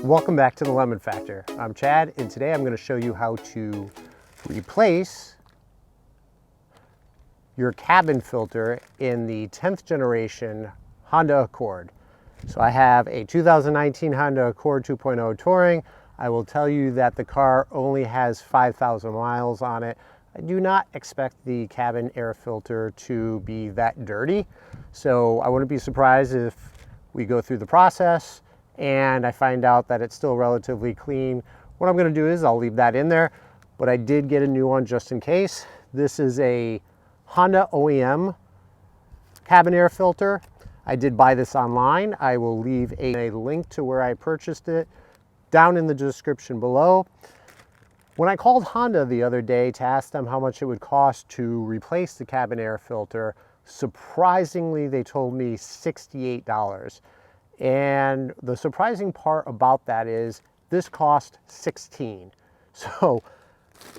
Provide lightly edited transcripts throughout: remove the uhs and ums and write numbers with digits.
Welcome back to the Lemon Factor. I'm Chad, and today I'm going to show you how to replace your cabin filter in the 10th generation Honda Accord. So I have a 2019 Honda Accord 2.0 Touring. I will tell you that the car only has 5,000 miles on it. I do not expect the cabin air filter to be that dirty, so I wouldn't be surprised if we go through the process and I find out that it's still relatively clean. What I'm going to do is I'll leave that in there, but I did get a new one just in case. This is a Honda OEM cabin air filter. I did buy this online. I will leave a link to where I purchased it down in the description below. When I called Honda the other day to ask them how much it would cost to replace the cabin air filter, surprisingly they told me $68. And the surprising part about that is this cost $16. So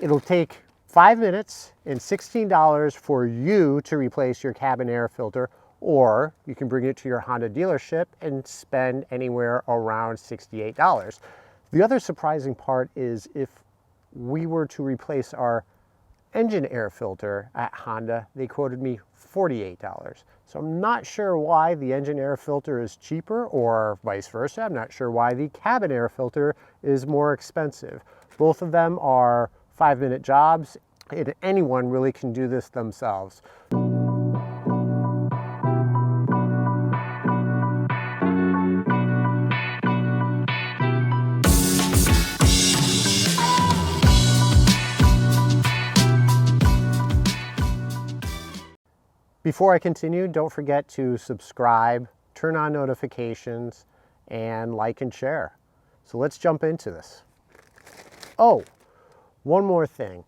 it'll take 5 minutes and $16 for you to replace your cabin air filter, or you can bring it to your Honda dealership and spend anywhere around $68. The other surprising part is if we were to replace our engine air filter at Honda, they quoted me $48. So I'm not sure why the engine air filter is cheaper or vice versa. I'm not sure why the cabin air filter is more expensive. Both of them are 5-minute jobs, and anyone really can do this themselves. Before I continue, don't forget to subscribe, turn on notifications, and like and share. So let's jump into this. Oh, one more thing.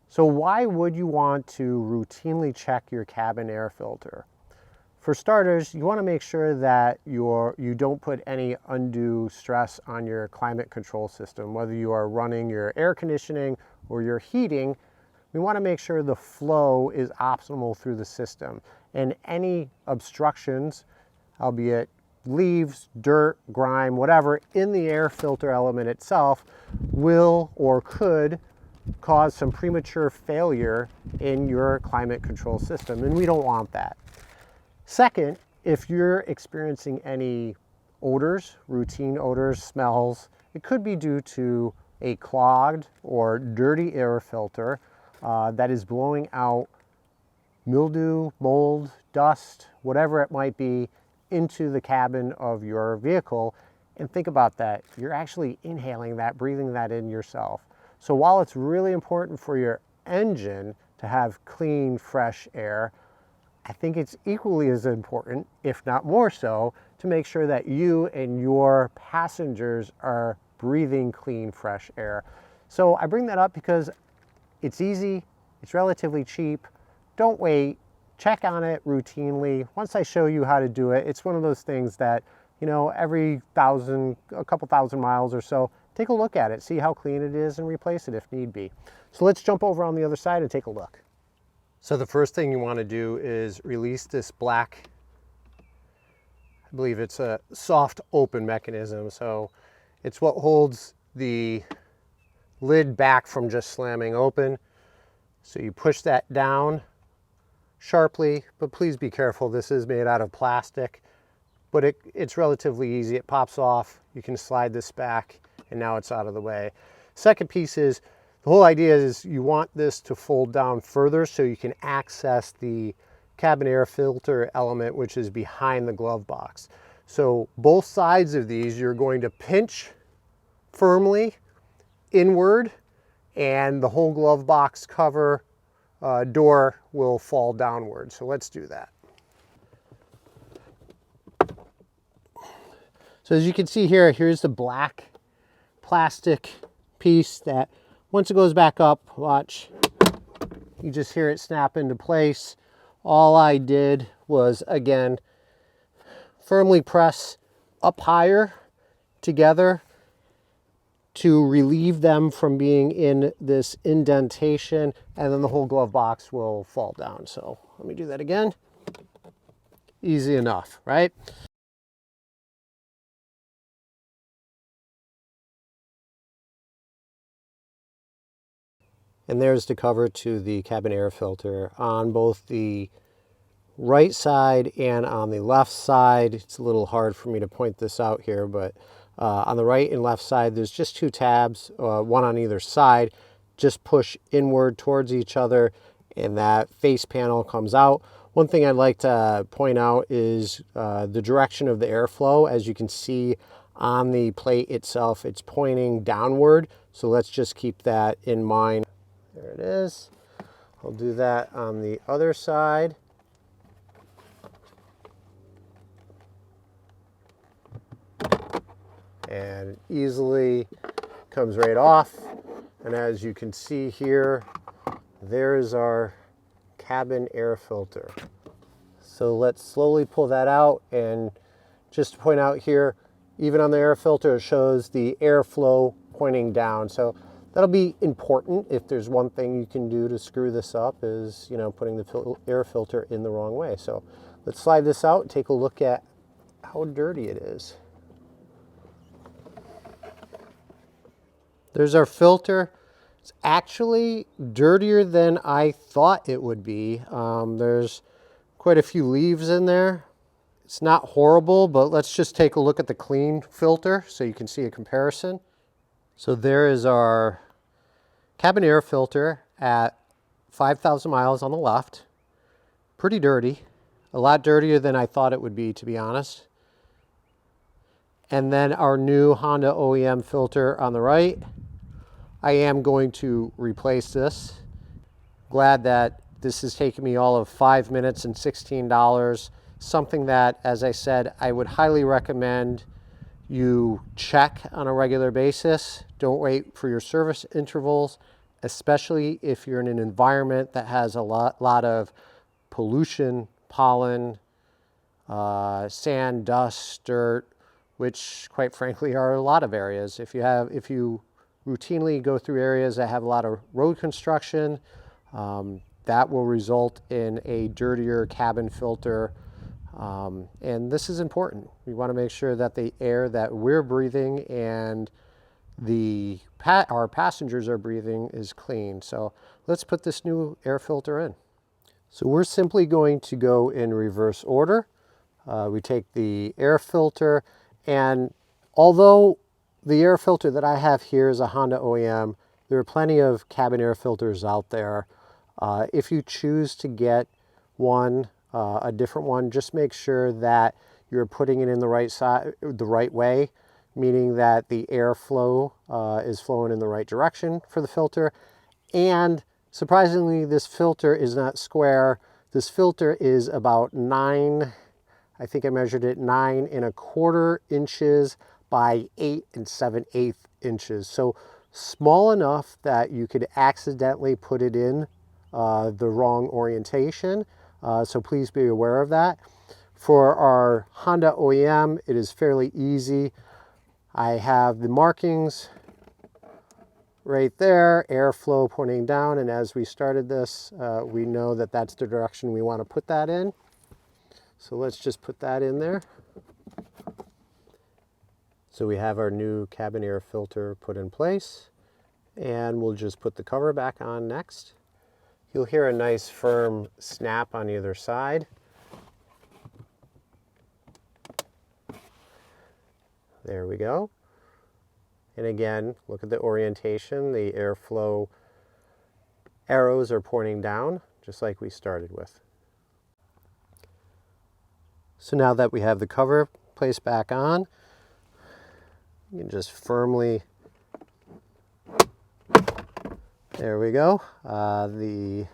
So why would you want to routinely check your cabin air filter? For starters, you want to make sure that you don't put any undue stress on your climate control system. Whether you are running your air conditioning or your heating, we want to make sure the flow is optimal through the system, and any obstructions, albeit leaves, dirt, grime, whatever, in the air filter element itself will or could cause some premature failure in your climate control system, and we don't want that. Second, if you're experiencing any odors, routine odors, smells, it could be due to a clogged or dirty air filter that is blowing out mildew, mold, dust, whatever it might be, into the cabin of your vehicle. And think about that. You're actually inhaling that, breathing that in yourself. So while it's really important for your engine to have clean, fresh air, I think it's equally as important, if not more so, to make sure that you and your passengers are breathing clean, fresh air. So I bring that up because it's easy, it's relatively cheap. Don't wait, check on it routinely. Once I show you how to do it, it's one of those things that, you know, every a couple thousand miles or so, take a look at it, see how clean it is, and replace it if need be. So let's jump over on the other side and take a look. So the first thing you want to do is release this black, I believe it's a soft open mechanism. So it's what holds the lid back from just slamming open. So you push that down sharply, but please be careful. This is made out of plastic, but it's relatively easy. It pops off. You can slide this back, and now it's out of the way. Second piece is, the whole idea is you want this to fold down further so you can access the cabin air filter element, which is behind the glove box. So both sides of these, you're going to pinch firmly inward, and the whole glove box cover door will fall downward. So let's do that. So as you can see here, here's the black plastic piece that once it goes back up, watch, you just hear it snap into place. All I did was, again, firmly press up higher together to relieve them from being in this indentation, and then the whole glove box will fall down. So let me do that again. Easy enough, right? And there's the cover to the cabin air filter on both the right side and on the left side. It's a little hard for me to point this out here, but on the right and left side, there's just two tabs, one on either side. Just push inward towards each other and that face panel comes out. One thing I'd like to point out is the direction of the airflow. As you can see on the plate itself, it's pointing downward. So let's just keep that in mind. There it is. I'll do that on the other side. And easily comes right off. And as you can see here, there is our cabin air filter. So let's slowly pull that out, and just to point out here, even on the air filter, it shows the airflow pointing down. So that'll be important. If there's one thing you can do to screw this up is, putting the air filter in the wrong way. So let's slide this out and take a look at how dirty it is. There's our filter. It's actually dirtier than I thought it would be. There's quite a few leaves in there. It's not horrible, but let's just take a look at the clean filter so you can see a comparison. So there is our cabin air filter at 5,000 miles on the left. Pretty dirty, a lot dirtier than I thought it would be, to be honest. And then our new Honda OEM filter on the right. I am going to replace this. Glad that this has taken me all of 5 minutes and $16. Something that, as I said, I would highly recommend you check on a regular basis. Don't wait for your service intervals, especially if you're in an environment that has a lot of pollution, pollen, sand, dust, dirt, which quite frankly are a lot of areas. If you routinely go through areas that have a lot of road construction, that will result in a dirtier cabin filter. And this is important. We want to make sure that the air that we're breathing and our passengers are breathing is clean. So let's put this new air filter in. So we're simply going to go in reverse order. We take the air filter, and although the air filter that I have here is a Honda OEM, there are plenty of cabin air filters out there. If you choose to get one, a different one, just make sure that you're putting it in the right way, meaning that the airflow is flowing in the right direction for the filter. And surprisingly, this filter is not square. This filter is about 9, I think I measured it 9¼ inches by 8 7/8 inches. So small enough that you could accidentally put it in the wrong orientation. So please be aware of that. For our Honda OEM, it is fairly easy. I have the markings right there, airflow pointing down, and as we started this, we know that that's the direction we want to put that in. So let's just put that in there. So we have our new cabin air filter put in place, and we'll just put the cover back on next. You'll hear a nice firm snap on either side. There we go. And again, look at the orientation. The airflow arrows are pointing down, just like we started with. So now that we have the cover placed back on, you can just firmly, there we go. The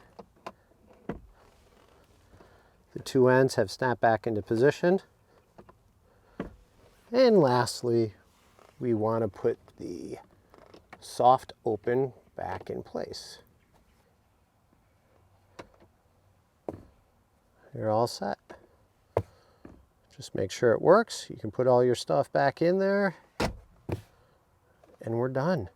two ends have snapped back into position. And lastly, we want to put the soft open back in place. You're all set. Just make sure it works. You can put all your stuff back in there, and we're done.